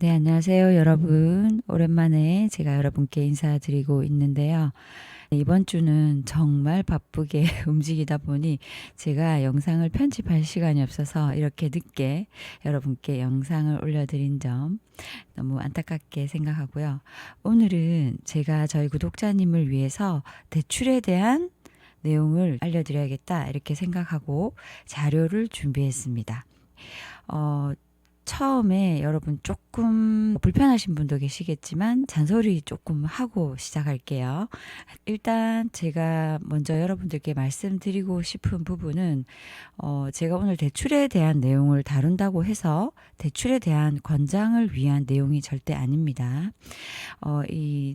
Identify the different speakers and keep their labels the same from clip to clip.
Speaker 1: 네, 안녕하세요, 여러분. 오랜만에 제가 여러분께 인사드리고 있는데요. 이번 주는 정말 바쁘게 움직이다 보니 제가 영상을 편집할 시간이 없어서 이렇게 늦게 여러분께 영상을 올려드린 점 너무 안타깝게 생각하고요. 오늘은 제가 저희 구독자님을 위해서 대출에 대한 내용을 알려드려야겠다 이렇게 생각하고 자료를 준비했습니다. 어, 처음에 여러분 조금 불편하신 분도 계시겠지만 잔소리 조금 하고 시작할게요. 일단 제가 먼저 여러분들께 말씀드리고 싶은 부분은 제가 오늘 대출에 대한 내용을 다룬다고 해서 대출에 대한 권장을 위한 내용이 절대 아닙니다.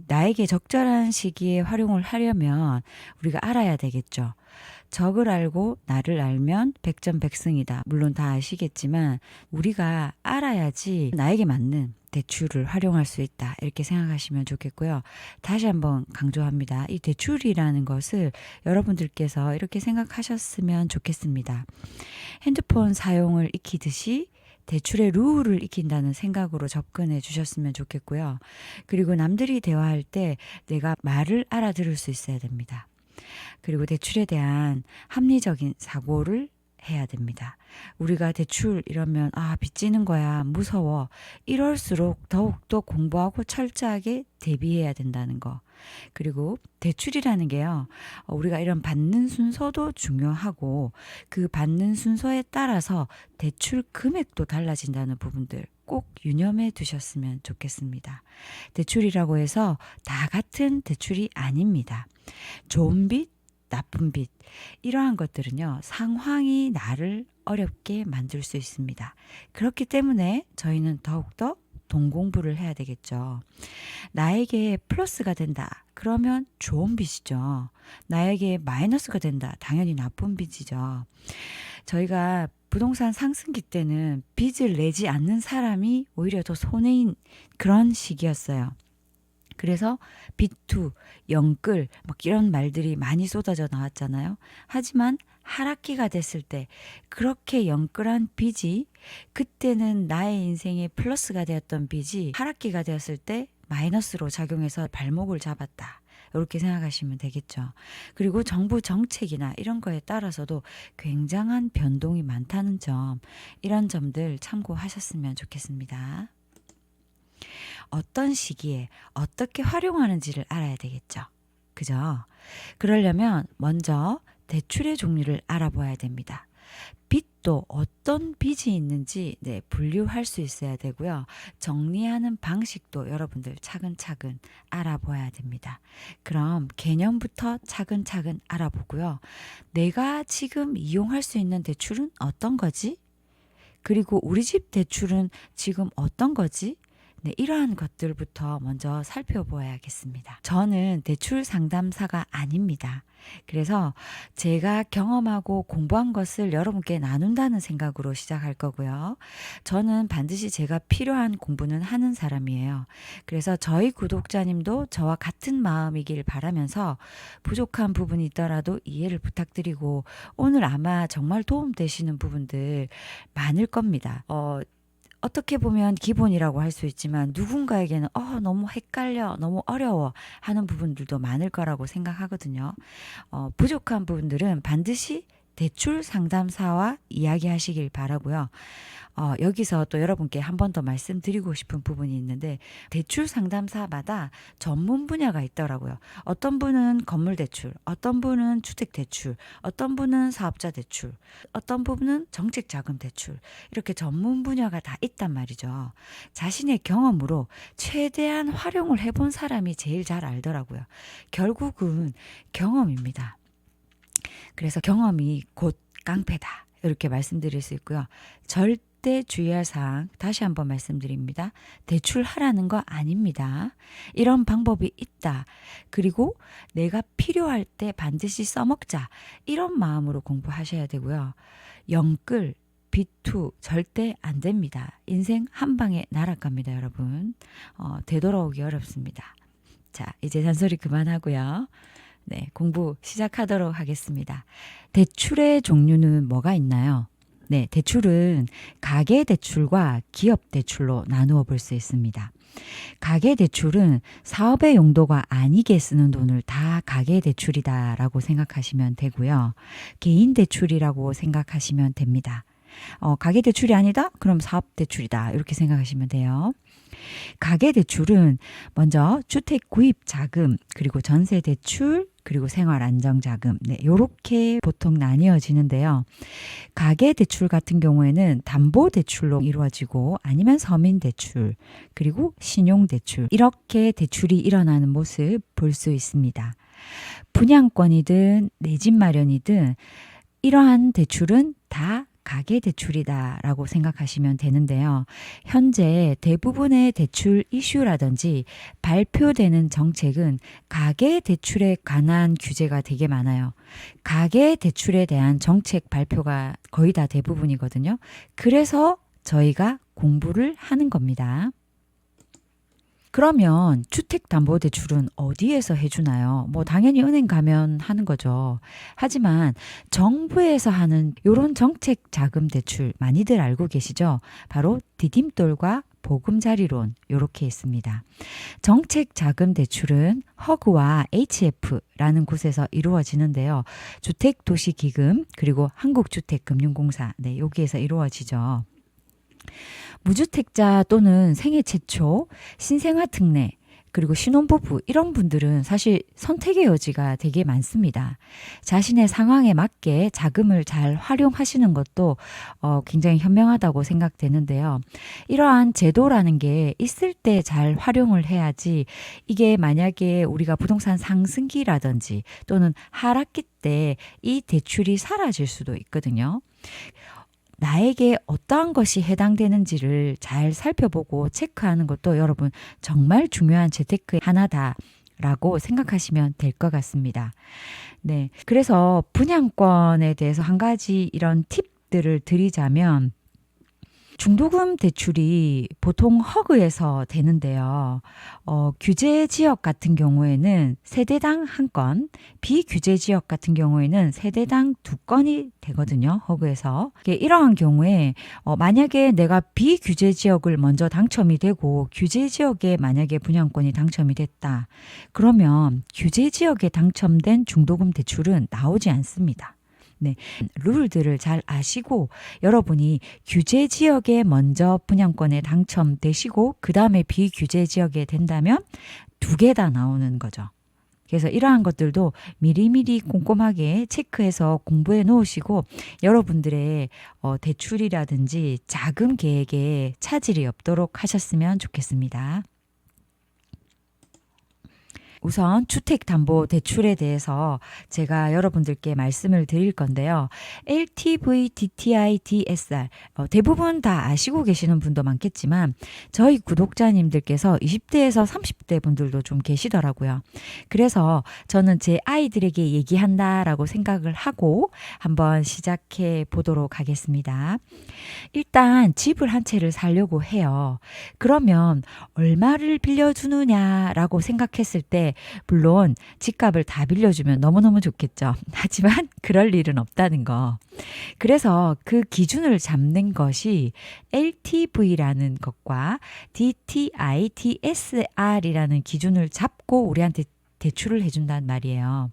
Speaker 1: 나에게 적절한 시기에 활용을 하려면 우리가 알아야 되겠죠. 적을 알고 나를 알면 백전백승이다. 물론 다 아시겠지만 우리가 알아야지 나에게 맞는 대출을 활용할 수 있다. 이렇게 생각하시면 좋겠고요. 다시 한번 강조합니다. 이 대출이라는 것을 여러분들께서 이렇게 생각하셨으면 좋겠습니다. 핸드폰 사용을 익히듯이 대출의 룰을 익힌다는 생각으로 접근해 주셨으면 좋겠고요. 그리고 남들이 대화할 때 내가 말을 알아들을 수 있어야 됩니다. 그리고 대출에 대한 합리적인 사고를 해야 됩니다. 우리가 대출 이러면 빚지는 거야 무서워 이럴수록 더욱더 공부하고 철저하게 대비해야 된다는 거. 그리고 대출이라는 게요. 우리가 이런 받는 순서도 중요하고 그 받는 순서에 따라서 대출 금액도 달라진다는 부분들 꼭 유념해 두셨으면 좋겠습니다. 대출이라고 해서 다 같은 대출이 아닙니다. 좋은 빚, 나쁜 빚 이러한 것들은요. 상황이 나를 어렵게 만들 수 있습니다. 그렇기 때문에 저희는 더욱더 돈 공부를 해야 되겠죠. 나에게 플러스가 된다. 그러면 좋은 빚이죠. 나에게 마이너스가 된다. 당연히 나쁜 빚이죠. 저희가 부동산 상승기 때는 빚을 내지 않는 사람이 오히려 더 손해인 그런 시기였어요. 그래서 비투, 영끌 막 이런 말들이 많이 쏟아져 나왔잖아요. 하지만 하락기가 됐을 때 그렇게 영끌한 빚이 그때는 나의 인생의 플러스가 되었던 빚이 하락기가 되었을 때 마이너스로 작용해서 발목을 잡았다. 이렇게 생각하시면 되겠죠. 그리고 정부 정책이나 이런 거에 따라서도 굉장한 변동이 많다는 점, 이런 점들 참고하셨으면 좋겠습니다. 어떤 시기에 어떻게 활용하는지를 알아야 되겠죠. 그죠? 그러려면 먼저 대출의 종류를 알아봐야 됩니다. 빚도 어떤 빚이 있는지 분류할 수 있어야 되고요. 정리하는 방식도 여러분들 차근차근 알아봐야 됩니다. 그럼 개념부터 차근차근 알아보고요. 내가 지금 이용할 수 있는 대출은 어떤 거지? 그리고 우리 집 대출은 지금 어떤 거지? 이러한 것들부터 먼저 살펴보아야겠습니다. 저는 대출 상담사가 아닙니다. 그래서 제가 경험하고 공부한 것을 여러분께 나눈다는 생각으로 시작할 거고요. 저는 반드시 제가 필요한 공부는 하는 사람이에요. 그래서 저희 구독자님도 저와 같은 마음이길 바라면서 부족한 부분이 있더라도 이해를 부탁드리고 오늘 아마 정말 도움되시는 부분들 많을 겁니다. 어떻게 보면 기본이라고 할 수 있지만 누군가에게는 너무 헷갈려, 너무 어려워 하는 부분들도 많을 거라고 생각하거든요. 부족한 부분들은 반드시 대출 상담사와 이야기하시길 바라고요. 여기서 또 여러분께 한 번 더 말씀드리고 싶은 부분이 있는데 대출 상담사마다 전문 분야가 있더라고요. 어떤 분은 건물 대출, 어떤 분은 주택 대출, 어떤 분은 사업자 대출, 어떤 분은 정책 자금 대출 이렇게 전문 분야가 다 있단 말이죠. 자신의 경험으로 최대한 활용을 해본 사람이 제일 잘 알더라고요. 결국은 경험입니다. 그래서 경험이 곧 깡패다. 이렇게 말씀드릴 수 있고요. 절대 주의할 사항 다시 한번 말씀드립니다. 대출하라는 거 아닙니다. 이런 방법이 있다. 그리고 내가 필요할 때 반드시 써먹자. 이런 마음으로 공부하셔야 되고요. 영끌, 비투 절대 안 됩니다. 인생 한 방에 날아갑니다, 여러분. 되돌아오기 어렵습니다. 자, 이제 잔소리 그만하고요. 공부 시작하도록 하겠습니다. 대출의 종류는 뭐가 있나요? 네, 대출은 가계대출과 기업대출로 나누어 볼 수 있습니다. 가계대출은 사업의 용도가 아니게 쓰는 돈을 다 가계대출이다라고 생각하시면 되고요. 개인대출이라고 생각하시면 됩니다. 가계대출이 아니다? 그럼 사업대출이다. 이렇게 생각하시면 돼요. 가계대출은 먼저 주택 구입 자금, 그리고 전세 대출, 그리고 생활 안정 자금. 네, 요렇게 보통 나뉘어지는데요. 가계대출 같은 경우에는 담보대출로 이루어지고 아니면 서민대출, 그리고 신용대출. 이렇게 대출이 일어나는 모습 볼 수 있습니다. 분양권이든 내 집 마련이든 이러한 대출은 다 가계대출이다라고 생각하시면 되는데요. 현재 대부분의 대출 이슈라든지 발표되는 정책은 가계대출에 관한 규제가 되게 많아요. 가계대출에 대한 정책 발표가 거의 다 대부분이거든요. 그래서 저희가 공부를 하는 겁니다. 그러면 주택담보대출은 어디에서 해주나요? 뭐 당연히 은행 가면 하는 거죠. 하지만 정부에서 하는 이런 정책 자금 대출 많이들 알고 계시죠? 바로 디딤돌과 보금자리론 이렇게 있습니다. 정책 자금 대출은 허그와 HF라는 곳에서 이루어지는데요. 주택도시기금 그리고 한국주택금융공사 여기에서 이루어지죠. 무주택자 또는 생애 최초, 신생아 특례, 그리고 신혼부부 이런 분들은 사실 선택의 여지가 되게 많습니다. 자신의 상황에 맞게 자금을 잘 활용하시는 것도 굉장히 현명하다고 생각되는데요. 이러한 제도라는 게 있을 때 잘 활용을 해야지 이게 만약에 우리가 부동산 상승기라든지 또는 하락기 때 이 대출이 사라질 수도 있거든요. 나에게 어떠한 것이 해당되는지를 잘 살펴보고 체크하는 것도 여러분 정말 중요한 재테크의 하나다라고 생각하시면 될 것 같습니다. 네, 그래서 분양권에 대해서 한 가지 이런 팁들을 드리자면 중도금 대출이 보통 허그에서 되는데요. 규제 지역 같은 경우에는 세대당 한 건, 비규제 지역 같은 경우에는 세대당 두 건이 되거든요. 허그에서. 이러한 경우에 만약에 내가 비규제 지역을 먼저 당첨이 되고 규제 지역에 만약에 분양권이 당첨이 됐다. 그러면 규제 지역에 당첨된 중도금 대출은 나오지 않습니다. 네, 룰들을 잘 아시고 여러분이 규제 지역에 먼저 분양권에 당첨되시고 그 다음에 비규제 지역에 된다면 두 개 다 나오는 거죠. 그래서 이러한 것들도 미리미리 꼼꼼하게 체크해서 공부해 놓으시고 여러분들의 대출이라든지 자금 계획에 차질이 없도록 하셨으면 좋겠습니다. 우선 주택담보대출에 대해서 제가 여러분들께 말씀을 드릴 건데요. LTV, DTI, DSR 대부분 다 아시고 계시는 분도 많겠지만 저희 구독자님들께서 20대에서 30대 분들도 좀 계시더라고요. 그래서 저는 제 아이들에게 얘기한다라고 생각을 하고 한번 시작해 보도록 하겠습니다. 일단 집을 한 채를 사려고 해요. 그러면 얼마를 빌려주느냐라고 생각했을 때 물론 집값을 다 빌려주면 너무너무 좋겠죠. 하지만 그럴 일은 없다는 거. 그래서 그 기준을 잡는 것이 LTV라는 것과 DTI, DSR이라는 기준을 잡고 우리한테 대출을 해준단 말이에요.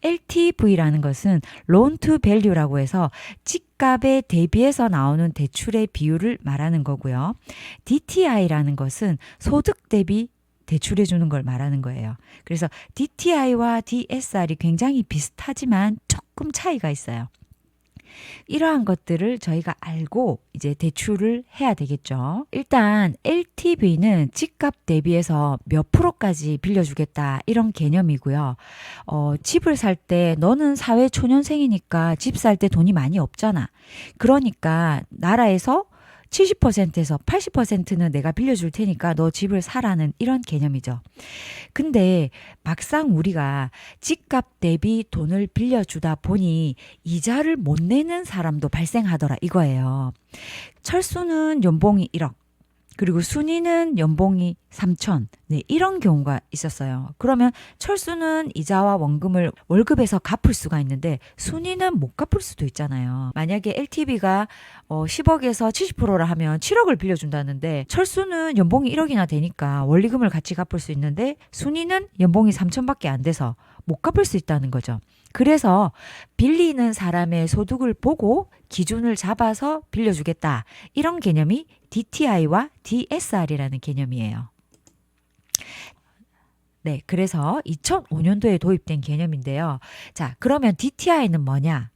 Speaker 1: LTV라는 것은 loan to value라고 해서 집값에 대비해서 나오는 대출의 비율을 말하는 거고요. DTI라는 것은 소득 대비 대출해 주는 걸 말하는 거예요. 그래서 DTI와 DSR이 굉장히 비슷하지만 조금 차이가 있어요. 이러한 것들을 저희가 알고 이제 대출을 해야 되겠죠. 일단 LTV는 집값 대비해서 몇 프로까지 빌려주겠다 이런 개념이고요. 집을 살 때 너는 사회 초년생이니까 집 살 때 돈이 많이 없잖아. 그러니까 나라에서 70%에서 80%는 내가 빌려줄 테니까 너 집을 사라는 이런 개념이죠. 근데 막상 우리가 집값 대비 돈을 빌려주다 보니 이자를 못 내는 사람도 발생하더라 이거예요. 철수는 연봉이 1억. 그리고 순이는 연봉이 3천. 네, 이런 경우가 있었어요. 그러면 철수는 이자와 원금을 월급에서 갚을 수가 있는데 순이는 못 갚을 수도 있잖아요. 만약에 LTV가 10억에서 70%라 하면 7억을 빌려준다는데 철수는 연봉이 1억이나 되니까 원리금을 같이 갚을 수 있는데 순이는 연봉이 3천밖에 안 돼서 못 갚을 수 있다는 거죠. 그래서 빌리는 사람의 소득을 보고 기준을 잡아서 빌려주겠다. 이런 개념이 DTI와 DSR이라는 개념이에요. 네, 그래서 2005년도에 도입된 개념인데요. 자, 그러면 DTI는 뭐냐?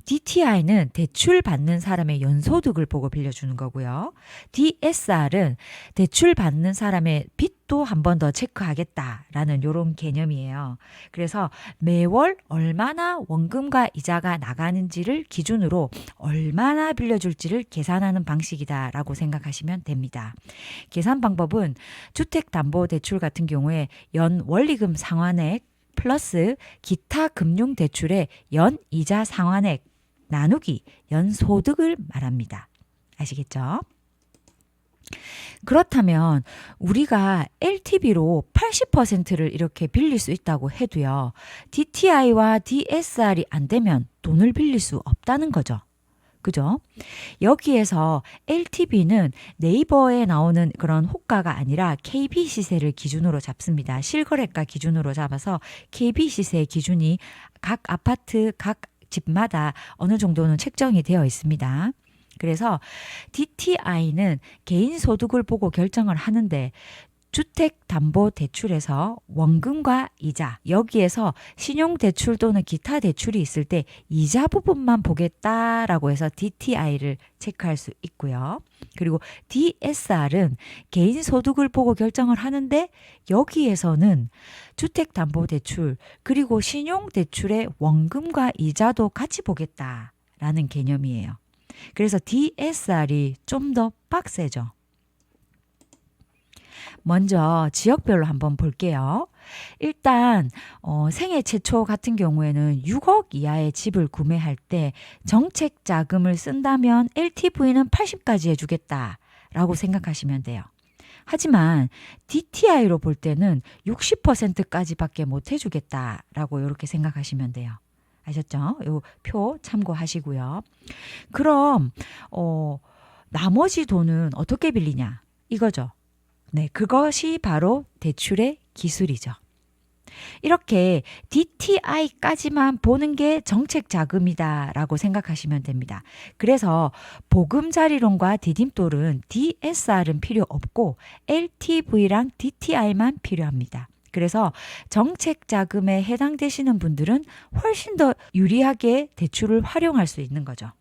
Speaker 1: DTI는 대출 받는 사람의 연소득을 보고 빌려주는 거고요. DSR은 대출 받는 사람의 빚도 한 번 더 체크하겠다라는 이런 개념이에요. 그래서 매월 얼마나 원금과 이자가 나가는지를 기준으로 얼마나 빌려줄지를 계산하는 방식이다라고 생각하시면 됩니다. 계산 방법은 주택담보대출 같은 경우에 연 원리금 상환액 플러스 기타 금융대출의 연이자 상환액 나누기 연소득을 말합니다. 아시겠죠? 그렇다면 우리가 LTV로 80%를 이렇게 빌릴 수 있다고 해도요. DTI와 DSR이 안 되면 돈을 빌릴 수 없다는 거죠. 그죠? 여기에서 LTV는 네이버에 나오는 그런 호가가 아니라 KB 시세를 기준으로 잡습니다. 실거래가 기준으로 잡아서 KB 시세 기준이 각 아파트, 각 집마다 어느 정도는 책정이 되어 있습니다. 그래서 DTI는 개인 소득을 보고 결정을 하는데 주택담보대출에서 원금과 이자, 여기에서 신용대출 또는 기타 대출이 있을 때 이자 부분만 보겠다라고 해서 DTI를 체크할 수 있고요. 그리고 DSR은 개인 소득을 보고 결정을 하는데 여기에서는 주택담보대출 그리고 신용대출의 원금과 이자도 같이 보겠다라는 개념이에요. 그래서 DSR이 좀 더 빡세죠. 먼저 지역별로 한번 볼게요. 일단 생애 최초 같은 경우에는 6억 이하의 집을 구매할 때 정책 자금을 쓴다면 LTV는 80까지 해주겠다라고 생각하시면 돼요. 하지만 DTI로 볼 때는 60%까지밖에 못 해주겠다라고 이렇게 생각하시면 돼요. 아셨죠? 이 표 참고하시고요. 그럼 나머지 돈은 어떻게 빌리냐? 이거죠. 네, 그것이 바로 대출의 기술이죠. 이렇게 DTI까지만 보는 게 정책 자금이다라고 생각하시면 됩니다. 그래서 보금자리론과 디딤돌은 DSR은 필요 없고 LTV랑 DTI만 필요합니다. 그래서 정책 자금에 해당되시는 분들은 훨씬 더 유리하게 대출을 활용할 수 있는 거죠.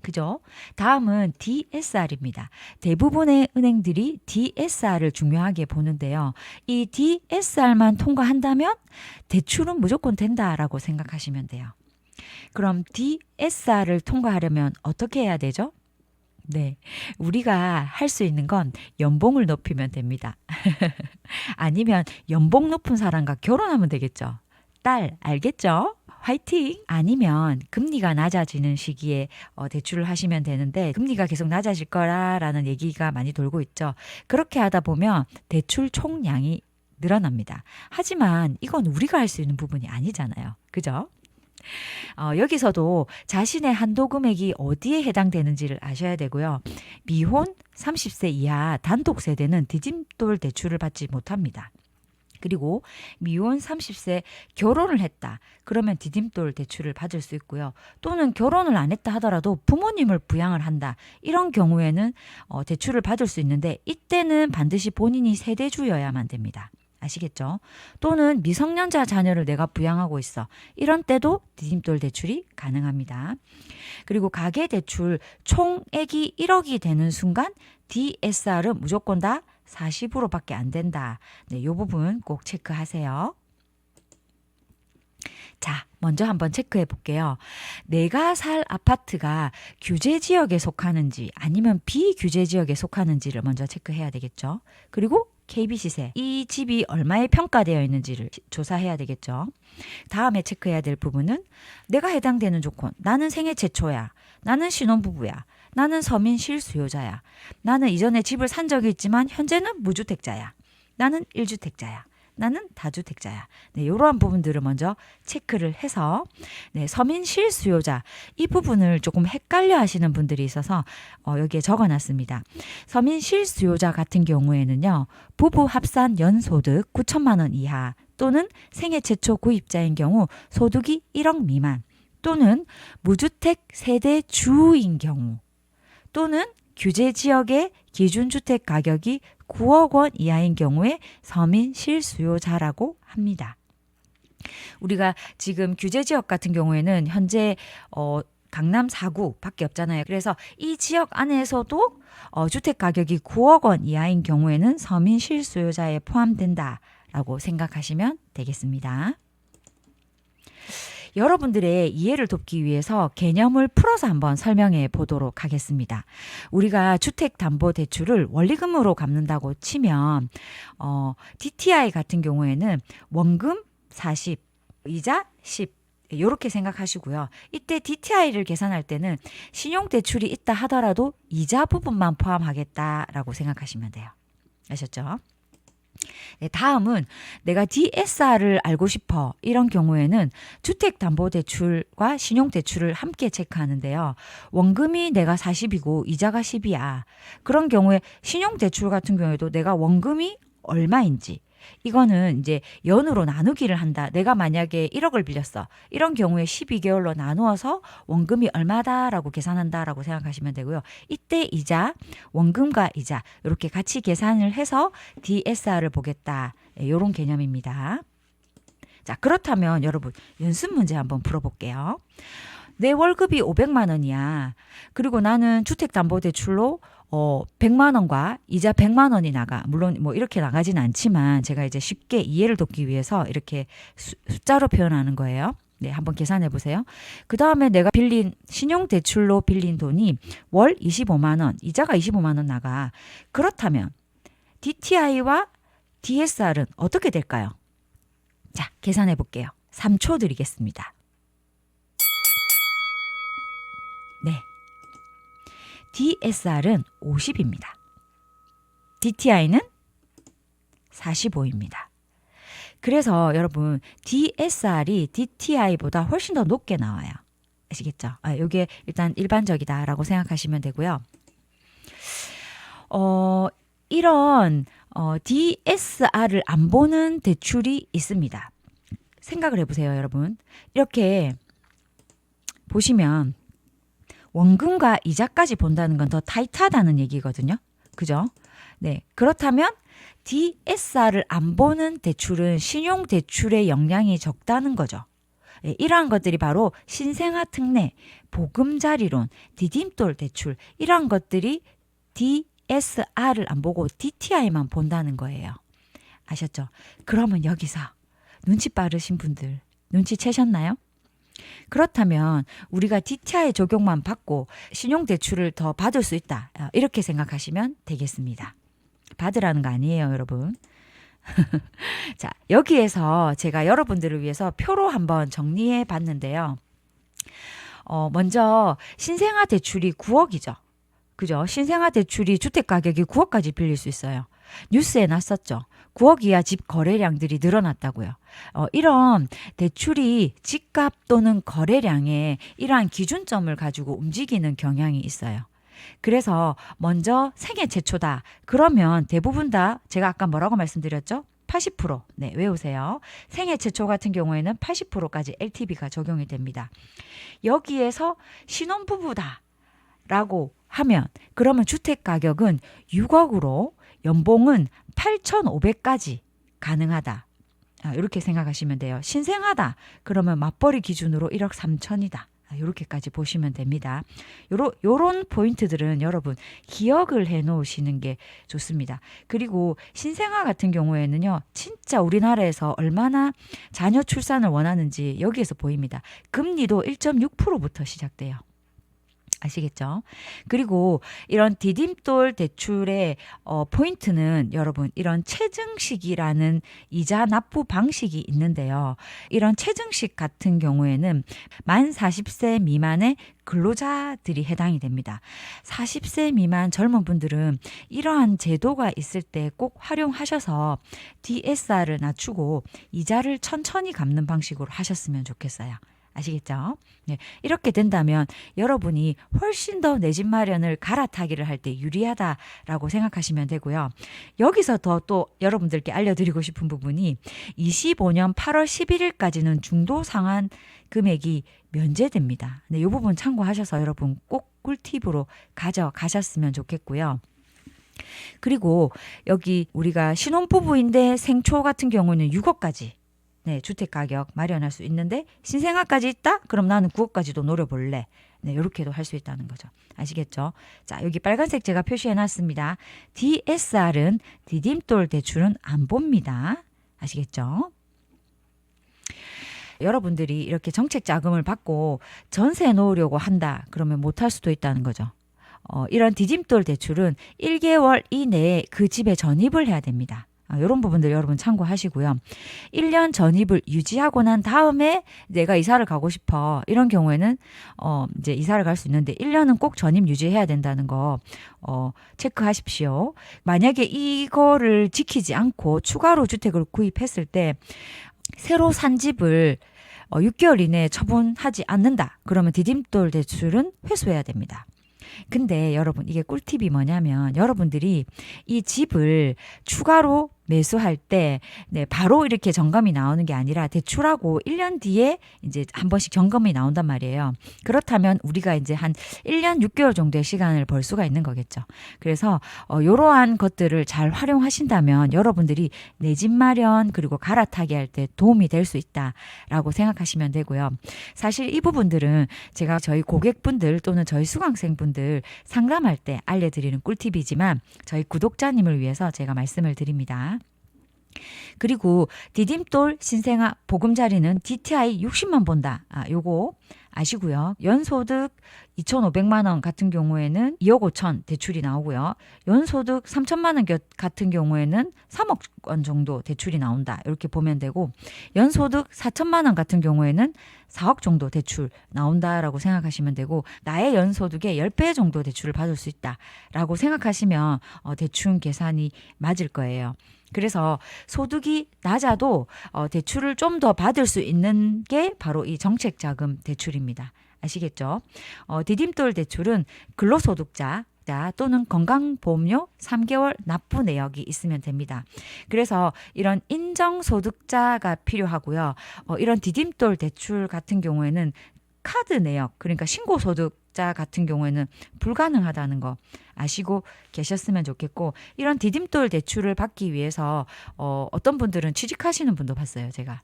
Speaker 1: 그죠? 다음은 DSR입니다. 대부분의 은행들이 DSR을 중요하게 보는데요. 이 DSR만 통과한다면 대출은 무조건 된다라고 생각하시면 돼요. 그럼 DSR을 통과하려면 어떻게 해야 되죠? 네, 우리가 할 수 있는 건 연봉을 높이면 됩니다. 아니면 연봉 높은 사람과 결혼하면 되겠죠. 딸, 알겠죠? 화이팅! 아니면 금리가 낮아지는 시기에 대출을 하시면 되는데 금리가 계속 낮아질 거라는 얘기가 많이 돌고 있죠. 그렇게 하다 보면 대출 총량이 늘어납니다. 하지만 이건 우리가 할 수 있는 부분이 아니잖아요. 그죠? 여기서도 자신의 한도 금액이 어디에 해당되는지를 아셔야 되고요. 미혼 30세 이하 단독 세대는 디딤돌 대출을 받지 못합니다. 그리고 미혼 30세 결혼을 했다. 그러면 디딤돌 대출을 받을 수 있고요. 또는 결혼을 안 했다 하더라도 부모님을 부양을 한다. 이런 경우에는 대출을 받을 수 있는데 이때는 반드시 본인이 세대주여야만 됩니다. 아시겠죠? 또는 미성년자 자녀를 내가 부양하고 있어. 이런 때도 디딤돌 대출이 가능합니다. 그리고 가계대출 총액이 1억이 되는 순간 DSR은 무조건 다 40%밖에 안 된다. 네, 이 부분 꼭 체크하세요. 자, 먼저 한번 체크해 볼게요. 내가 살 아파트가 규제 지역에 속하는지 아니면 비규제 지역에 속하는지를 먼저 체크해야 되겠죠. 그리고 KB 시세, 이 집이 얼마에 평가되어 있는지를 조사해야 되겠죠. 다음에 체크해야 될 부분은 내가 해당되는 조건, 나는 생애 최초야, 나는 신혼부부야, 나는 서민 실수요자야. 나는 이전에 집을 산 적이 있지만 현재는 무주택자야. 나는 1주택자야. 나는 다주택자야. 네, 이러한 부분들을 먼저 체크를 해서 네, 서민 실수요자 이 부분을 조금 헷갈려 하시는 분들이 있어서 여기에 적어놨습니다. 서민 실수요자 같은 경우에는요. 부부 합산 연소득 9천만 원 이하 또는 생애 최초 구입자인 경우 소득이 1억 미만 또는 무주택 세대 주인 경우 또는 규제 지역의 기준주택 가격이 9억 원 이하인 경우에 서민 실수요자라고 합니다. 우리가 지금 규제 지역 같은 경우에는 현재 강남 4구밖에 없잖아요. 그래서 이 지역 안에서도 주택 가격이 9억 원 이하인 경우에는 서민 실수요자에 포함된다라고 생각하시면 되겠습니다. 여러분들의 이해를 돕기 위해서 개념을 풀어서 한번 설명해 보도록 하겠습니다. 우리가 주택담보대출을 원리금으로 갚는다고 치면 DTI 같은 경우에는 원금 40, 이자 10 이렇게 생각하시고요. 이때 DTI를 계산할 때는 신용대출이 있다 하더라도 이자 부분만 포함하겠다라고 생각하시면 돼요. 아셨죠? 네, 다음은 내가 DSR을 알고 싶어. 이런 경우에는 주택담보대출과 신용대출을 함께 체크하는데요. 원금이 내가 40이고 이자가 10이야. 그런 경우에 신용대출 같은 경우에도 내가 원금이 얼마인지 이거는 이제 연으로 나누기를 한다. 내가 만약에 1억을 빌렸어. 이런 경우에 12개월로 나누어서 원금이 얼마다라고 계산한다라고 생각하시면 되고요. 이때 이자, 원금과 이자 이렇게 같이 계산을 해서 DSR을 보겠다. 이런 개념입니다. 자, 그렇다면 여러분 연습 문제 한번 풀어볼게요. 내 월급이 500만 원이야. 그리고 나는 주택담보대출로 100만 원과 이자 100만 원이 나가. 물론 뭐 이렇게 나가지는 않지만 제가 이제 쉽게 이해를 돕기 위해서 이렇게 숫자로 표현하는 거예요. 네, 한번 계산해 보세요. 그 다음에 내가 빌린 신용대출로 빌린 돈이 월 25만 원, 이자가 25만 원 나가. 그렇다면 DTI와 DSR은 어떻게 될까요? 자, 계산해 볼게요. 3초 드리겠습니다. 네. DSR은 50입니다. DTI는 45입니다. 그래서 여러분 DSR이 DTI보다 훨씬 더 높게 나와요. 아시겠죠? 이게 일단 일반적이다라고 생각하시면 되고요. 이런 DSR을 안 보는 대출이 있습니다. 생각을 해보세요, 여러분. 이렇게 보시면 원금과 이자까지 본다는 건 더 타이트하다는 얘기거든요. 그죠? 네. 그렇다면 DSR을 안 보는 대출은 신용대출의 영향이 적다는 거죠. 네, 이러한 것들이 바로 신생아 특례, 보금자리론, 디딤돌 대출 이러한 것들이 DSR을 안 보고 DTI만 본다는 거예요. 아셨죠? 그러면 여기서 눈치 빠르신 분들 눈치 채셨나요? 그렇다면 우리가 DTI 적용만 받고 신용대출을 더 받을 수 있다. 이렇게 생각하시면 되겠습니다. 받으라는 거 아니에요, 여러분. 자, 여기에서 제가 여러분들을 위해서 표로 한번 정리해 봤는데요. 먼저 신생아 대출이 9억이죠. 그죠? 신생아 대출이 주택 가격이 9억까지 빌릴 수 있어요. 뉴스에 났었죠. 9억 이하 집 거래량들이 늘어났다고요. 이런 대출이 집값 또는 거래량에 이러한 기준점을 가지고 움직이는 경향이 있어요. 그래서 먼저 생애 최초다. 그러면 대부분 다 제가 아까 뭐라고 말씀드렸죠? 80%. 네, 외우세요. 생애 최초 같은 경우에는 80%까지 LTV가 적용이 됩니다. 여기에서 신혼부부다 라고 하면 그러면 주택 가격은 6억으로 연봉은 8,500까지 가능하다. 이렇게 생각하시면 돼요. 신생하다. 그러면 맞벌이 기준으로 1억 3천이다. 이렇게까지 보시면 됩니다. 요런 포인트들은 여러분 기억을 해 놓으시는 게 좋습니다. 그리고 신생아 같은 경우에는요. 진짜 우리나라에서 얼마나 자녀 출산을 원하는지 여기에서 보입니다. 금리도 1.6%부터 시작돼요. 아시겠죠? 그리고 이런 디딤돌 대출의 포인트는 여러분 이런 체증식이라는 이자 납부 방식이 있는데요. 이런 체증식 같은 경우에는 만 40세 미만의 근로자들이 해당이 됩니다. 40세 미만 젊은 분들은 이러한 제도가 있을 때 꼭 활용하셔서 DSR을 낮추고 이자를 천천히 갚는 방식으로 하셨으면 좋겠어요. 아시겠죠? 네, 이렇게 된다면 여러분이 훨씬 더 내 집 마련을 갈아타기를 할 때 유리하다라고 생각하시면 되고요. 여기서 더 또 여러분들께 알려드리고 싶은 부분이 25년 8월 11일까지는 중도 상환 금액이 면제됩니다. 네, 이 부분 참고하셔서 여러분 꼭 꿀팁으로 가져가셨으면 좋겠고요. 그리고 여기 우리가 신혼부부인데 생초 같은 경우는 6억까지 네, 주택가격 마련할 수 있는데 신생아까지 있다? 그럼 나는 9억까지도 노려볼래. 네, 이렇게도 할 수 있다는 거죠. 아시겠죠? 자, 여기 빨간색 제가 표시해놨습니다. DSR은 디딤돌 대출은 안 봅니다. 아시겠죠? 여러분들이 이렇게 정책 자금을 받고 전세 놓으려고 한다. 그러면 못할 수도 있다는 거죠. 이런 디딤돌 대출은 1개월 이내에 그 집에 전입을 해야 됩니다. 이런 부분들 여러분 참고하시고요. 1년 전입을 유지하고 난 다음에 내가 이사를 가고 싶어. 이런 경우에는 이제 이사를 갈 수 있는데 1년은 꼭 전입 유지해야 된다는 거 체크하십시오. 만약에 이거를 지키지 않고 추가로 주택을 구입했을 때 새로 산 집을 6개월 이내에 처분하지 않는다. 그러면 디딤돌 대출은 회수해야 됩니다. 근데 여러분 이게 꿀팁이 뭐냐면 여러분들이 이 집을 추가로 매수할 때 네, 바로 이렇게 점검이 나오는 게 아니라 대출하고 1년 뒤에 이제 한 번씩 점검이 나온단 말이에요. 그렇다면 우리가 이제 한 1년 6개월 정도의 시간을 벌 수가 있는 거겠죠. 그래서 이러한 것들을 잘 활용하신다면 여러분들이 내 집 마련 그리고 갈아타기 할 때 도움이 될 수 있다라고 생각하시면 되고요. 사실 이 부분들은 제가 저희 고객분들 또는 저희 수강생분들 상담할 때 알려드리는 꿀팁이지만 저희 구독자님을 위해서 제가 말씀을 드립니다. 그리고 디딤돌 신생아 보금자리는 DTI 60만 본다. 요거 아시고요. 연소득 2,500만 원 같은 경우에는 2억 5천 대출이 나오고요. 연소득 3천만 원 같은 경우에는 3억 원 정도 대출이 나온다. 이렇게 보면 되고 연소득 4천만 원 같은 경우에는 4억 정도 대출 나온다라고 생각하시면 되고 나의 연소득의 10배 정도 대출을 받을 수 있다라고 생각하시면 대충 계산이 맞을 거예요. 그래서 소득이 낮아도 대출을 좀 더 받을 수 있는 게 바로 이 정책자금 대출입니다. 아시겠죠? 디딤돌 대출은 근로소득자 또는 건강보험료 3개월 납부 내역이 있으면 됩니다. 그래서 이런 인정소득자가 필요하고요. 이런 디딤돌 대출 같은 경우에는 카드 내역, 그러니까 신고소득자 같은 경우에는 불가능하다는 거 아시고 계셨으면 좋겠고 이런 디딤돌 대출을 받기 위해서 어떤 분들은 취직하시는 분도 봤어요, 제가.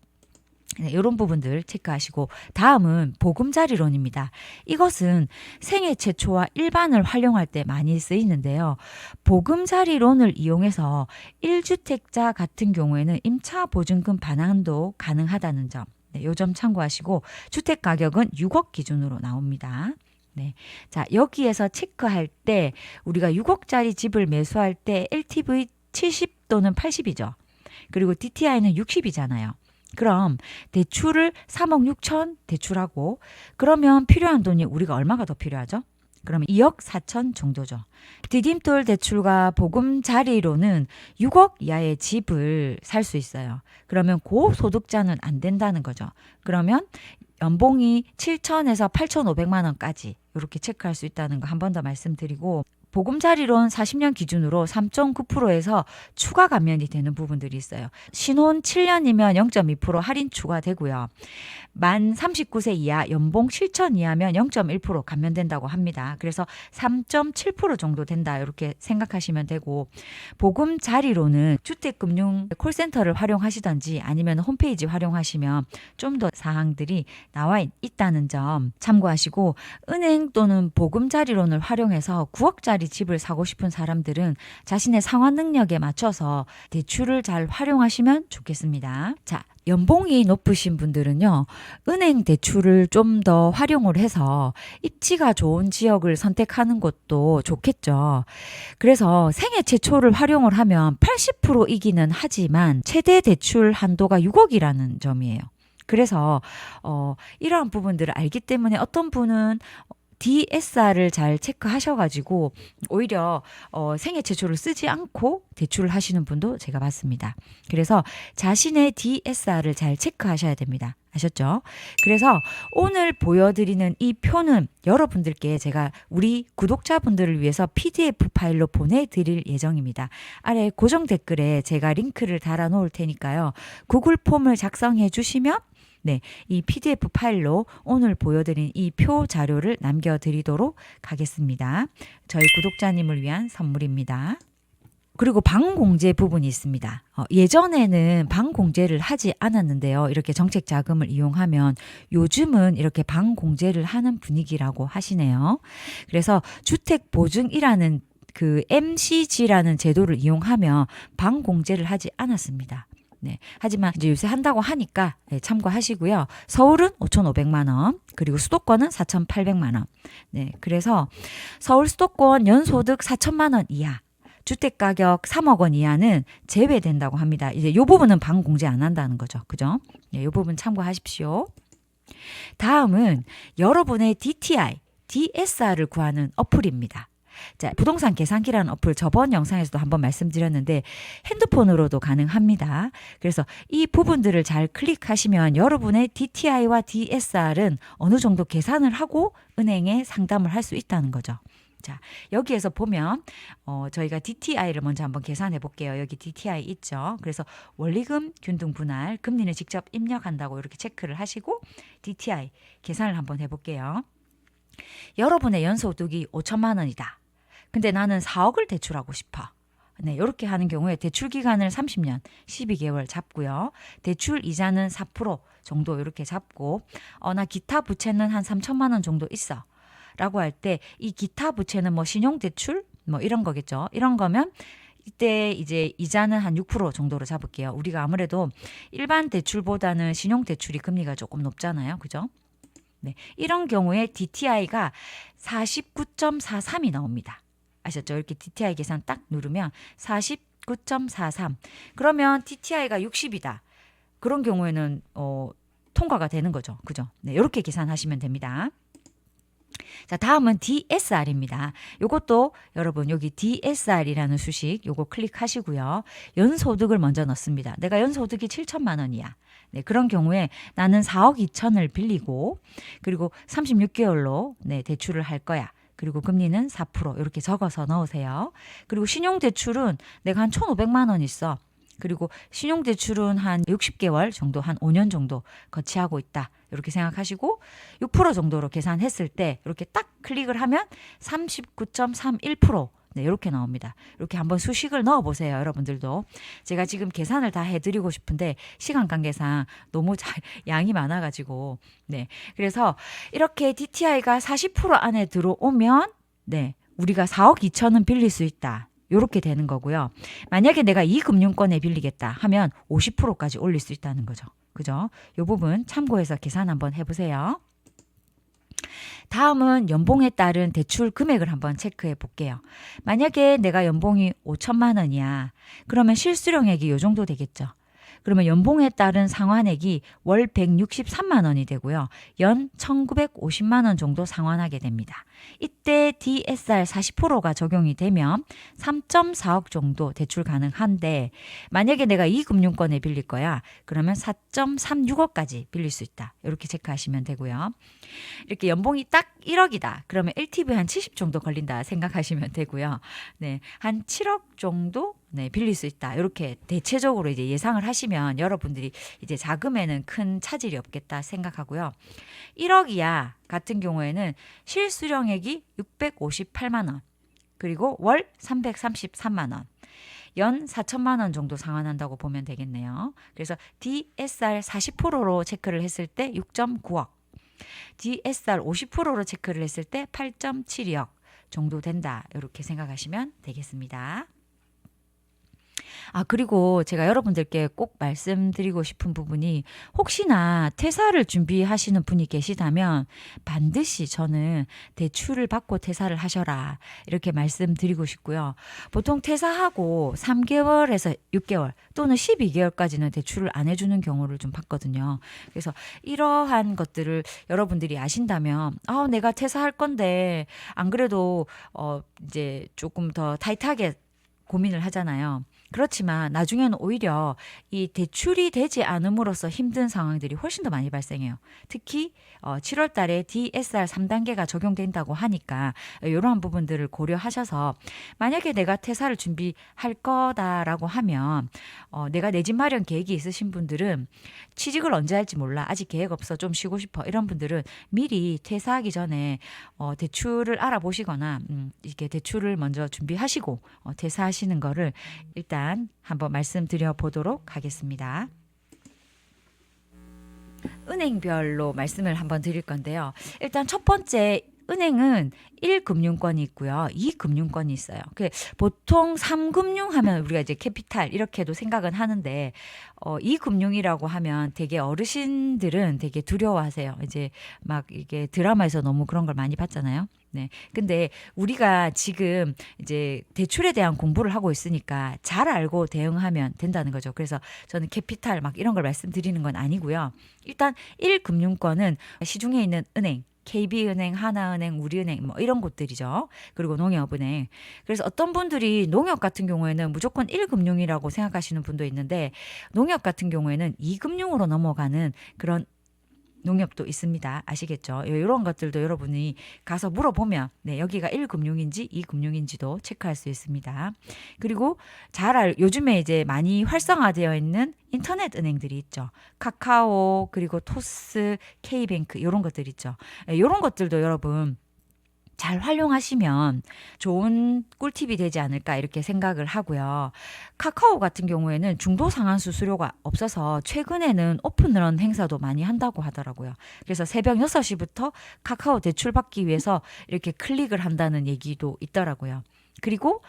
Speaker 1: 네, 이런 부분들 체크하시고 다음은 보금자리론입니다. 이것은 생애 최초와 일반을 활용할 때 많이 쓰이는데요. 보금자리론을 이용해서 1주택자 같은 경우에는 임차 보증금 반환도 가능하다는 점. 네, 요 점 참고하시고 주택 가격은 6억 기준으로 나옵니다. 네. 자, 여기에서 체크할 때 우리가 6억짜리 집을 매수할 때 LTV 70 또는 80이죠. 그리고 DTI는 60이잖아요. 그럼 대출을 3억 6천 대출하고 그러면 필요한 돈이 우리가 얼마가 더 필요하죠? 그러면 2억 4천 정도죠. 디딤돌 대출과 보금자리로는 6억 이하의 집을 살 수 있어요. 그러면 고소득자는 안 된다는 거죠. 그러면 연봉이 7천에서 8,500만 원까지 이렇게 체크할 수 있다는 거 한 번 더 말씀드리고 보금자리론 40년 기준으로 3.9%에서 추가 감면이 되는 부분들이 있어요. 신혼 7년이면 0.2% 할인 추가되고요. 만 39세 이하 연봉 7천 이하면 0.1% 감면된다고 합니다. 그래서 3.7% 정도 된다 이렇게 생각하시면 되고 보금자리로는 주택금융 콜센터를 활용하시던지 아니면 홈페이지 활용하시면 좀 더 사항들이 나와 있다는 점 참고하시고 은행 또는 보금자리론을 활용해서 9억짜리 집을 사고 싶은 사람들은 자신의 상환 능력에 맞춰서 대출을 잘 활용하시면 좋겠습니다. 자, 연봉이 높으신 분들은요, 은행 대출을 좀 더 활용을 해서 입지가 좋은 지역을 선택하는 것도 좋겠죠. 그래서 생애 최초를 활용을 하면 80%이기는 하지만 최대 대출 한도가 6억이라는 점이에요. 그래서 이러한 부분들을 알기 때문에 어떤 분은 DSR을 잘 체크하셔가지고 오히려 생애 최초를 쓰지 않고 대출을 하시는 분도 제가 봤습니다. 그래서 자신의 DSR을 잘 체크하셔야 됩니다. 아셨죠? 그래서 오늘 보여드리는 이 표는 여러분들께 제가 우리 구독자분들을 위해서 PDF 파일로 보내드릴 예정입니다. 아래 고정 댓글에 제가 링크를 달아 놓을 테니까요. 구글 폼을 작성해 주시면 네, 이 PDF 파일로 오늘 보여드린 이 표 자료를 남겨드리도록 하겠습니다. 저희 구독자님을 위한 선물입니다. 그리고 방 공제 부분이 있습니다. 예전에는 방 공제를 하지 않았는데요. 이렇게 정책 자금을 이용하면 요즘은 이렇게 방 공제를 하는 분위기라고 하시네요. 그래서 주택 보증이라는 그 MCG라는 제도를 이용하면 방 공제를 하지 않았습니다. 네. 하지만 이제 요새 한다고 하니까 네, 참고하시고요. 서울은 5,500만 원, 그리고 수도권은 4,800만 원. 네. 그래서 서울 수도권 연소득 4천만 원 이하, 주택 가격 3억 원 이하는 제외된다고 합니다. 이제 요 부분은 방 공제 안 한다는 거죠. 그죠? 네, 요 부분 참고하십시오. 다음은 여러분의 DTI, DSR을 구하는 어플입니다. 자, 부동산 계산기라는 어플 저번 영상에서도 한번 말씀드렸는데 핸드폰으로도 가능합니다. 그래서 이 부분들을 잘 클릭하시면 여러분의 DTI와 DSR은 어느 정도 계산을 하고 은행에 상담을 할 수 있다는 거죠. 자, 여기에서 보면 저희가 DTI를 먼저 한번 계산해 볼게요. 여기 DTI 있죠. 그래서 원리금, 균등 분할, 금리는 직접 입력한다고 이렇게 체크를 하시고 DTI 계산을 한번 해볼게요. 여러분의 연소득이 5천만 원이다. 근데 나는 4억을 대출하고 싶어. 네, 이렇게 하는 경우에 대출 기간을 30년, 12개월 잡고요. 대출 이자는 4% 정도 이렇게 잡고 나 기타 부채는 한 3천만 원 정도 있어. 라고 할 때 이 기타 부채는 뭐 신용대출 뭐 이런 거겠죠. 이런 거면 이때 이제 이자는 한 6% 정도로 잡을게요. 우리가 아무래도 일반 대출보다는 신용대출이 금리가 조금 높잖아요. 그죠? 네, 이런 경우에 DTI가 49.43이 나옵니다. 아셨죠? 이렇게 DTI 계산 딱 누르면 49.43. 그러면 DTI가 60이다. 그런 경우에는 통과가 되는 거죠. 그죠? 네, 이렇게 계산하시면 됩니다. 자, 다음은 DSR입니다. 요것도 여러분 여기 DSR이라는 수식 요거 클릭하시고요. 연소득을 먼저 넣습니다. 내가 연소득이 7천만 원이야. 네, 그런 경우에 나는 4억 2천을 빌리고 그리고 36개월로 네, 대출을 할 거야. 그리고 금리는 4% 이렇게 적어서 넣으세요. 그리고 신용대출은 내가 한 1,500만 원 있어. 그리고 신용대출은 한 60개월 정도, 한 5년 정도 거치하고 있다. 이렇게 생각하시고 6% 정도로 계산했을 때 이렇게 딱 클릭을 하면 39.31%. 네, 이렇게 나옵니다. 이렇게 한번 수식을 넣어보세요. 여러분들도. 제가 지금 계산을 다 해드리고 싶은데 시간 관계상 너무 양이 많아가지고 네. 그래서 이렇게 DTI가 40% 안에 들어오면 네, 우리가 4억 2천은 빌릴 수 있다. 요렇게 되는 거고요. 만약에 내가 이 금융권에 빌리겠다 하면 50%까지 올릴 수 있다는 거죠. 그죠? 요 부분 참고해서 계산 한번 해보세요. 다음은 연봉에 따른 대출 금액을 한번 체크해 볼게요. 만약에 내가 연봉이 5천만 원이야. 그러면 실수령액이 요 정도 되겠죠. 그러면 연봉에 따른 상환액이 월 163만 원이 되고요. 연 1950만 원 정도 상환하게 됩니다. 이때 DSR 40%가 적용이 되면 3.4억 정도 대출 가능한데 만약에 내가 이 금융권에 빌릴 거야. 그러면 4.36억까지 빌릴 수 있다. 이렇게 체크하시면 되고요. 이렇게 연봉이 딱 1억이다. 그러면 LTV 한 70 정도 걸린다 생각하시면 되고요. 네, 한 7억 정도 네, 빌릴 수 있다. 이렇게 대체적으로 이제 예상을 하시면 여러분들이 이제 자금에는 큰 차질이 없겠다 생각하고요. 1억 이하 같은 경우에는 실수령액이 658만 원, 그리고 월 333만 원, 연 4천만 원 정도 상환한다고 보면 되겠네요. 그래서 DSR 40%로 체크를 했을 때 6.9억, DSR 50%로 체크를 했을 때 8.72억 정도 된다. 이렇게 생각하시면 되겠습니다. 그리고 제가 여러분들께 꼭 말씀드리고 싶은 부분이 혹시나 퇴사를 준비하시는 분이 계시다면 반드시 저는 대출을 받고 퇴사를 하셔라. 이렇게 말씀드리고 싶고요. 보통 퇴사하고 3개월에서 6개월 또는 12개월까지는 대출을 안 해주는 경우를 좀 봤거든요. 그래서 이러한 것들을 여러분들이 아신다면 내가 퇴사할 건데 안 그래도 이제 조금 더 타이트하게 고민을 하잖아요. 그렇지만 나중에는 오히려 이 대출이 되지 않음으로써 힘든 상황들이 훨씬 더 많이 발생해요. 특히 7월 달에 DSR 3단계가 적용된다고 하니까 이러한 부분들을 고려하셔서 만약에 내가 퇴사를 준비할 거다라고 하면 내가 내 집 마련 계획이 있으신 분들은 취직을 언제 할지 몰라. 아직 계획 없어. 좀 쉬고 싶어. 이런 분들은 미리 퇴사하기 전에 대출을 알아보시거나 이렇게 대출을 먼저 준비하시고 퇴사하시는 거를 일단 한번 말씀드려 보도록 하겠습니다. 은행별로 말씀을 한번 드릴 건데요. 일단 첫 번째 은행은 1금융권이 있고요. 2금융권이 있어요. 보통 3금융 하면 우리가 이제 캐피탈 이렇게도 생각은 하는데 2금융이라고 하면 되게 어르신들은 되게 두려워하세요. 이제 막 이게 드라마에서 너무 그런 걸 많이 봤잖아요. 네. 근데 우리가 지금 이제 대출에 대한 공부를 하고 있으니까 잘 알고 대응하면 된다는 거죠. 그래서 저는 캐피탈 막 이런 걸 말씀드리는 건 아니고요. 일단 1금융권은 시중에 있는 은행, KB은행, 하나은행, 우리은행 뭐 이런 곳들이죠. 그리고 농협은행. 그래서 어떤 분들이 농협 같은 경우에는 무조건 1금융이라고 생각하시는 분도 있는데 농협 같은 경우에는 2금융으로 넘어가는 그런 농협도 있습니다. 아시겠죠? 이런 것들도 여러분이 가서 물어보면 여기가 1금융인지 2금융인지도 체크할 수 있습니다. 그리고 요즘에 이제 많이 활성화되어 있는 인터넷 은행들이 있죠. 카카오, 그리고 토스, K뱅크 이런 것들 있죠. 이런 것들도 여러분 잘 활용하시면 좋은 꿀팁이 되지 않을까 이렇게 생각을 하고요. 카카오 같은 경우에는 중도 상환 수수료가 없어서 최근에는 오픈런 행사도 많이 한다고 하더라고요. 그래서 새벽 6시부터 카카오 대출 받기 위해서 이렇게 클릭을 한다는 얘기도 있더라고요. 그리고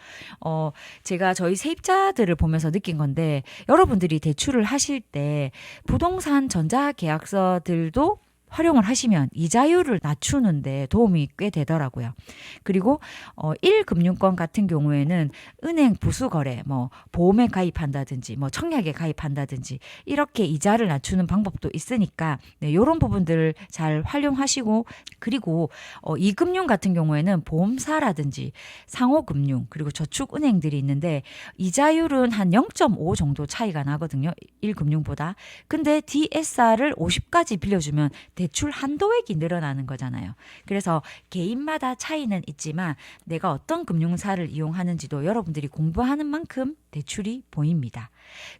Speaker 1: 제가 저희 세입자들을 보면서 느낀 건데 여러분들이 대출을 하실 때 부동산 전자계약서들도 활용을 하시면 이자율을 낮추는데 도움이 꽤 되더라고요. 그리고 1금융권 같은 경우에는 은행 부수거래, 뭐 보험에 가입한다든지 뭐 청약에 가입한다든지 이렇게 이자를 낮추는 방법도 있으니까 이런 부분들을 잘 활용하시고 그리고 2금융 같은 경우에는 보험사라든지 상호금융 그리고 저축은행들이 있는데 이자율은 한 0.5 정도 차이가 나거든요. 1금융보다. 근데 DSR을 50까지 빌려주면 대출 한도액이 늘어나는 거잖아요. 그래서 개인마다 차이는 있지만 내가 어떤 금융사를 이용하는지도 여러분들이 공부하는 만큼 대출이 보입니다.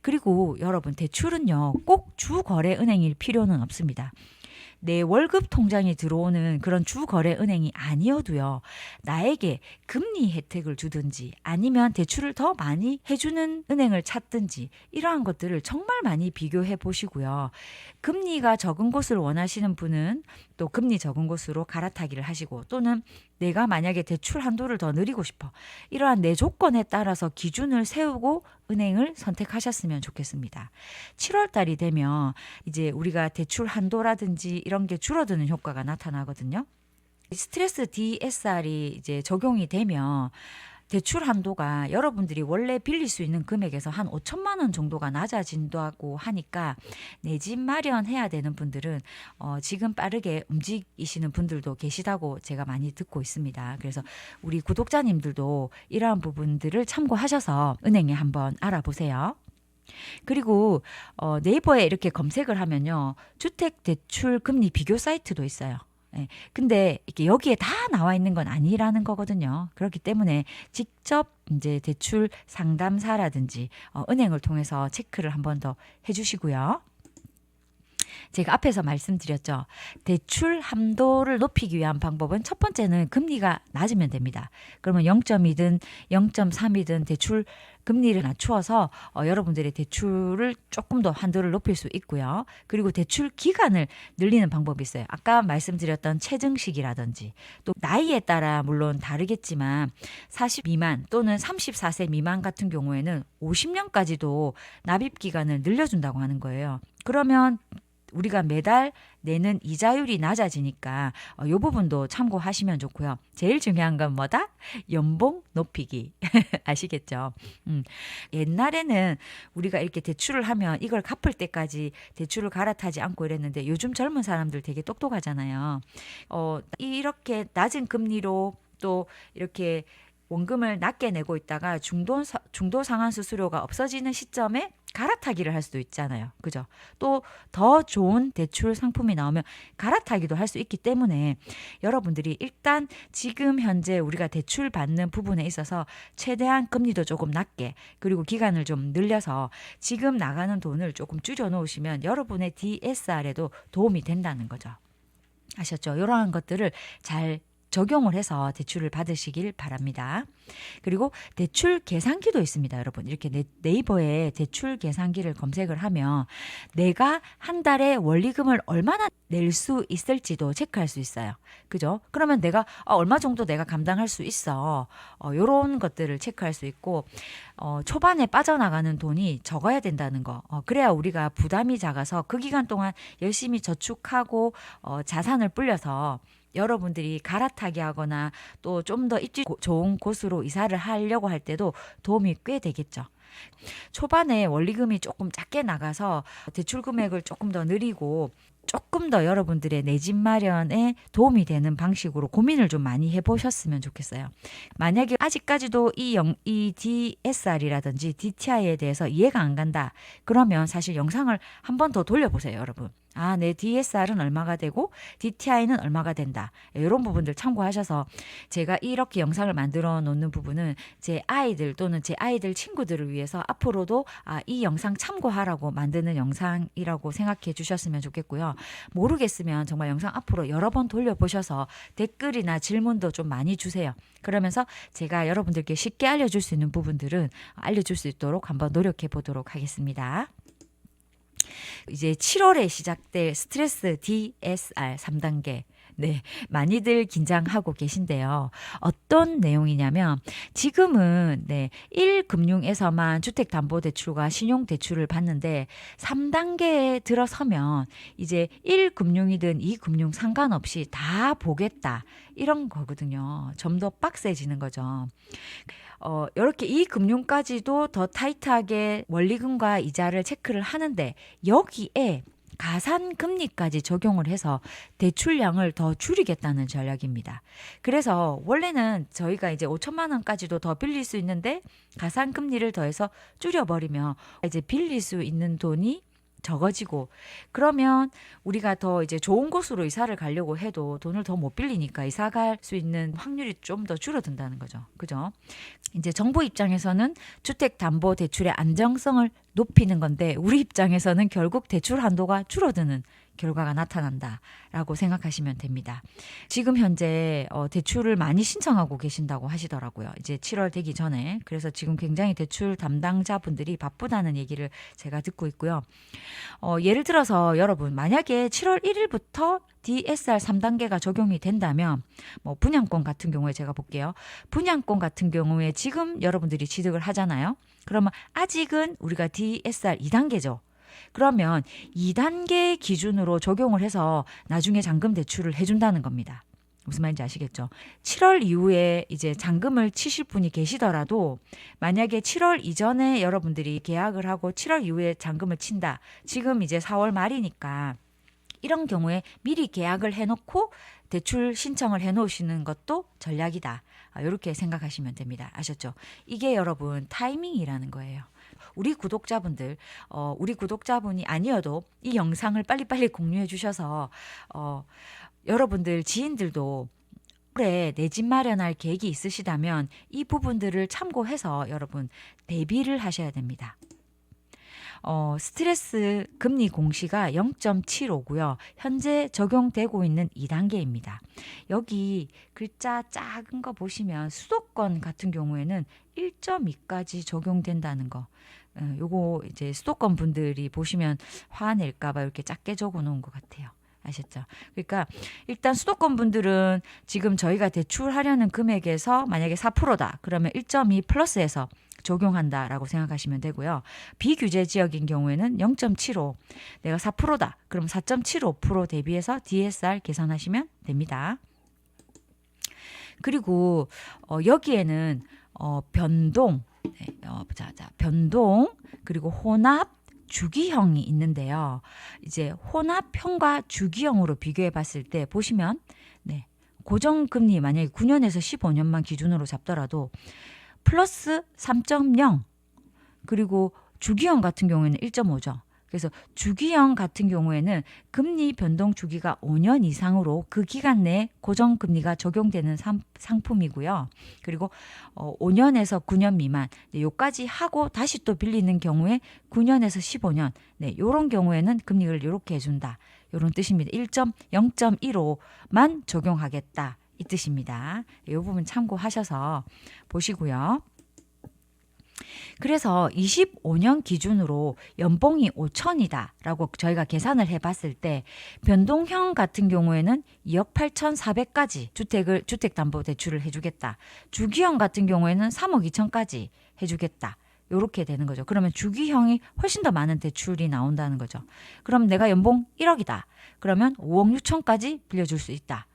Speaker 1: 그리고 여러분 대출은요 꼭 주거래은행일 필요는 없습니다. 내 월급 통장에 들어오는 그런 주거래 은행이 아니어도요. 나에게 금리 혜택을 주든지 아니면 대출을 더 많이 해주는 은행을 찾든지 이러한 것들을 정말 많이 비교해 보시고요. 금리가 적은 곳을 원하시는 분은 또 금리 적은 곳으로 갈아타기를 하시고 또는 내가 만약에 대출 한도를 더 늘리고 싶어. 이러한 내 조건에 따라서 기준을 세우고 은행을 선택하셨으면 좋겠습니다. 7월 달이 되면 이제 우리가 대출 한도라든지 이런 게 줄어드는 효과가 나타나거든요. 스트레스 DSR이 이제 적용이 되면 대출 한도가 여러분들이 원래 빌릴 수 있는 금액에서 한 5천만 원 정도가 낮아진다고 하니까 내 집 마련해야 되는 분들은 지금 빠르게 움직이시는 분들도 계시다고 제가 많이 듣고 있습니다. 그래서 우리 구독자님들도 이러한 부분들을 참고하셔서 은행에 한번 알아보세요. 그리고 네이버에 이렇게 검색을 하면요. 주택대출 금리 비교 사이트도 있어요. 근데 이렇게 여기에 다 나와 있는 건 아니라는 거거든요. 그렇기 때문에 직접 이제 대출 상담사라든지 은행을 통해서 체크를 한 번 더 해주시고요. 제가 앞에서 말씀드렸죠. 대출 함도를 높이기 위한 방법은 첫 번째는 금리가 낮으면 됩니다. 그러면 0.2든 0.3이든 대출 금리를 낮추어서 여러분들의 대출을 조금 더 한도를 높일 수 있고요. 그리고 대출 기간을 늘리는 방법이 있어요. 아까 말씀드렸던 체증식이라든지 또 나이에 따라 물론 다르겠지만 40 미만 또는 34세 미만 같은 경우에는 50년까지도 납입 기간을 늘려준다고 하는 거예요. 그러면 우리가 매달 내는 이자율이 낮아지니까 이 부분도 참고하시면 좋고요. 제일 중요한 건 뭐다? 연봉 높이기. 아시겠죠? 옛날에는 우리가 이렇게 대출을 하면 이걸 갚을 때까지 대출을 갈아타지 않고 이랬는데 요즘 젊은 사람들 되게 똑똑하잖아요. 이렇게 낮은 금리로 또 이렇게 원금을 낮게 내고 있다가 중도 상환 수수료가 없어지는 시점에 갈아타기를 할 수도 있잖아요. 그죠? 또 더 좋은 대출 상품이 나오면 갈아타기도 할 수 있기 때문에 여러분들이 일단 지금 현재 우리가 대출 받는 부분에 있어서 최대한 금리도 조금 낮게 그리고 기간을 좀 늘려서 지금 나가는 돈을 조금 줄여 놓으시면 여러분의 DSR에도 도움이 된다는 거죠. 아셨죠? 이러한 것들을 잘 적용을 해서 대출을 받으시길 바랍니다. 그리고 대출 계산기도 있습니다, 여러분. 이렇게 네이버에 대출 계산기를 검색을 하면 내가 한 달에 원리금을 얼마나 낼 수 있을지도 체크할 수 있어요. 그죠? 그러면 내가 얼마 정도 내가 감당할 수 있어. 요런 것들을 체크할 수 있고 초반에 빠져나가는 돈이 적어야 된다는 거. 그래야 우리가 부담이 작아서 그 기간 동안 열심히 저축하고 자산을 불려서 여러분들이 갈아타기 하거나 또 좀 더 입지 좋은 곳으로 이사를 하려고 할 때도 도움이 꽤 되겠죠. 초반에 원리금이 조금 작게 나가서 대출 금액을 조금 더 늘리고 조금 더 여러분들의 내 집 마련에 도움이 되는 방식으로 고민을 좀 많이 해보셨으면 좋겠어요. 만약에 아직까지도 이 DSR이라든지 DTI에 대해서 이해가 안 간다. 그러면 사실 영상을 한 번 더 돌려보세요, 여러분. 내 DSR은 얼마가 되고 DTI는 얼마가 된다. 이런 부분들 참고하셔서 제가 이렇게 영상을 만들어 놓는 부분은 제 아이들 또는 제 아이들 친구들을 위해서 앞으로도 이 영상 참고하라고 만드는 영상이라고 생각해 주셨으면 좋겠고요. 모르겠으면 정말 영상 앞으로 여러 번 돌려보셔서 댓글이나 질문도 좀 많이 주세요. 그러면서 제가 여러분들께 쉽게 알려줄 수 있는 부분들은 알려줄 수 있도록 한번 노력해 보도록 하겠습니다. 이제 7월에 시작될 스트레스 DSR 3단계. 네, 많이들 긴장하고 계신데요. 어떤 내용이냐면 지금은 1금융에서만 주택담보대출과 신용대출을 받는데 3단계에 들어서면 이제 1금융이든 2금융 상관없이 다 보겠다. 이런 거거든요. 좀 더 빡세지는 거죠. 이렇게 이 금융까지도 더 타이트하게 원리금과 이자를 체크를 하는데 여기에 가산금리까지 적용을 해서 대출량을 더 줄이겠다는 전략입니다. 그래서 원래는 저희가 이제 5천만 원까지도 더 빌릴 수 있는데 가산금리를 더해서 줄여버리면 이제 빌릴 수 있는 돈이 적어지고 그러면 우리가 더 이제 좋은 곳으로 이사를 가려고 해도 돈을 더 못 빌리니까 이사 갈 수 있는 확률이 좀 더 줄어든다는 거죠. 그죠? 이제 정부 입장에서는 주택담보대출의 안정성을 높이는 건데 우리 입장에서는 결국 대출 한도가 줄어드는 결과가 나타난다라고 생각하시면 됩니다. 지금 현재 대출을 많이 신청하고 계신다고 하시더라고요. 이제 7월 되기 전에. 그래서 지금 굉장히 대출 담당자분들이 바쁘다는 얘기를 제가 듣고 있고요. 예를 들어서 여러분 만약에 7월 1일부터 DSR 3단계가 적용이 된다면 분양권 같은 경우에 제가 볼게요. 분양권 같은 경우에 지금 여러분들이 취득을 하잖아요. 그러면 아직은 우리가 DSR 2단계죠. 그러면 2단계 기준으로 적용을 해서 나중에 잔금 대출을 해준다는 겁니다. 무슨 말인지 아시겠죠? 7월 이후에 이제 잔금을 치실 분이 계시더라도 만약에 7월 이전에 여러분들이 계약을 하고 7월 이후에 잔금을 친다. 지금 이제 4월 말이니까 이런 경우에 미리 계약을 해놓고 대출 신청을 해놓으시는 것도 전략이다. 이렇게 생각하시면 됩니다. 아셨죠? 이게 여러분 타이밍이라는 거예요. 우리 구독자분이 아니어도 이 영상을 빨리빨리 공유해 주셔서 여러분들 지인들도 올해 내 집 마련할 계획이 있으시다면 이 부분들을 참고해서 여러분 대비를 하셔야 됩니다. 스트레스 금리 공시가 0.75고요. 현재 적용되고 있는 2단계입니다. 여기 글자 작은 거 보시면 수도권 같은 경우에는 1.2까지 적용된다는 거. 요거 이제 수도권 분들이 보시면 화낼까봐 이렇게 작게 적어 놓은 것 같아요. 아셨죠? 그러니까 일단 수도권 분들은 지금 저희가 대출하려는 금액에서 만약에 4%다. 그러면 1.2 플러스해서 적용한다라고 생각하시면 되고요. 비규제 지역인 경우에는 0.75. 내가 4%다. 그럼 4.75% 대비해서 DSR 계산하시면 됩니다. 그리고 여기에는 변동, 변동 그리고 혼합 주기형이 있는데요. 이제 혼합형과 주기형으로 비교해 봤을 때 보시면 고정금리 만약에 9년에서 15년만 기준으로 잡더라도 플러스 3.0 그리고 주기형 같은 경우에는 1.5죠. 그래서 주기형 같은 경우에는 금리 변동 주기가 5년 이상으로 그 기간 내에 고정금리가 적용되는 상품이고요. 그리고 5년에서 9년 미만 요까지 하고 다시 또 빌리는 경우에 9년에서 15년 요런 경우에는 금리를 이렇게 해준다. 요런 뜻입니다. 0.15만 적용하겠다. 이 뜻입니다. 이 부분 참고하셔서 보시고요. 그래서 25년 기준으로 연봉이 5천이다 라고 저희가 계산을 해봤을 때 변동형 같은 경우에는 2억 8,400까지 주택담보대출을 해주겠다. 주기형 같은 경우에는 3억 2천까지 해주겠다. 요렇게 되는 거죠. 그러면 주기형이 훨씬 더 많은 대출이 나온다는 거죠. 그럼 내가 연봉 1억이다. 그러면 5억 6천까지 빌려줄 수 있다.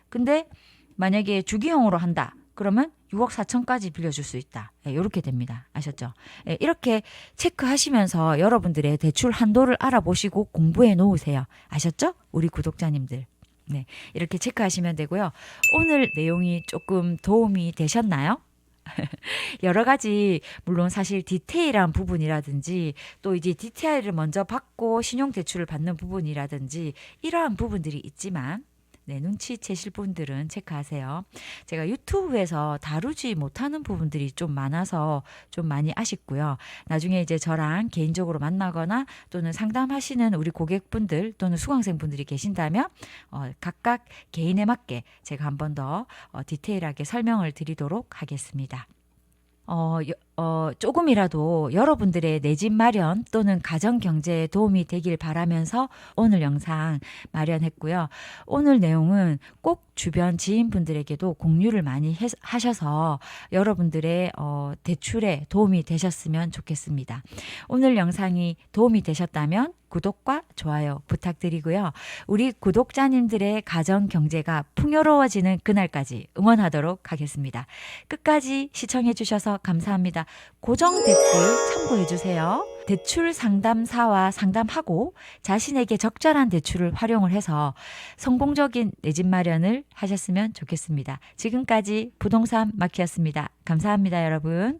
Speaker 1: 근데 만약에 주기형으로 한다. 그러면 6억 4천까지 빌려줄 수 있다. 이렇게 됩니다. 아셨죠? 이렇게 체크하시면서 여러분들의 대출 한도를 알아보시고 공부해 놓으세요. 아셨죠? 우리 구독자님들. 이렇게 체크하시면 되고요. 오늘 내용이 조금 도움이 되셨나요? 여러 가지 물론 사실 디테일한 부분이라든지 또 이제 DTI를 먼저 받고 신용대출을 받는 부분이라든지 이러한 부분들이 있지만 눈치채실 분들은 체크하세요. 제가 유튜브에서 다루지 못하는 부분들이 좀 많아서 좀 많이 아쉽고요. 나중에 이제 저랑 개인적으로 만나거나 또는 상담하시는 우리 고객분들 또는 수강생분들이 계신다면 각각 개인에 맞게 제가 한 번 더 디테일하게 설명을 드리도록 하겠습니다. 조금이라도 여러분들의 내 집 마련 또는 가정 경제에 도움이 되길 바라면서 오늘 영상 마련했고요. 오늘 내용은 꼭 주변 지인분들에게도 공유를 많이 하셔서 여러분들의 대출에 도움이 되셨으면 좋겠습니다. 오늘 영상이 도움이 되셨다면 구독과 좋아요 부탁드리고요. 우리 구독자님들의 가정 경제가 풍요로워지는 그날까지 응원하도록 하겠습니다. 끝까지 시청해 주셔서 감사합니다. 고정 댓글 참고해 주세요. 대출 상담사와 상담하고 자신에게 적절한 대출을 활용을 해서 성공적인 내 집 마련을 하셨으면 좋겠습니다. 지금까지 부동산 마키였습니다. 감사합니다, 여러분.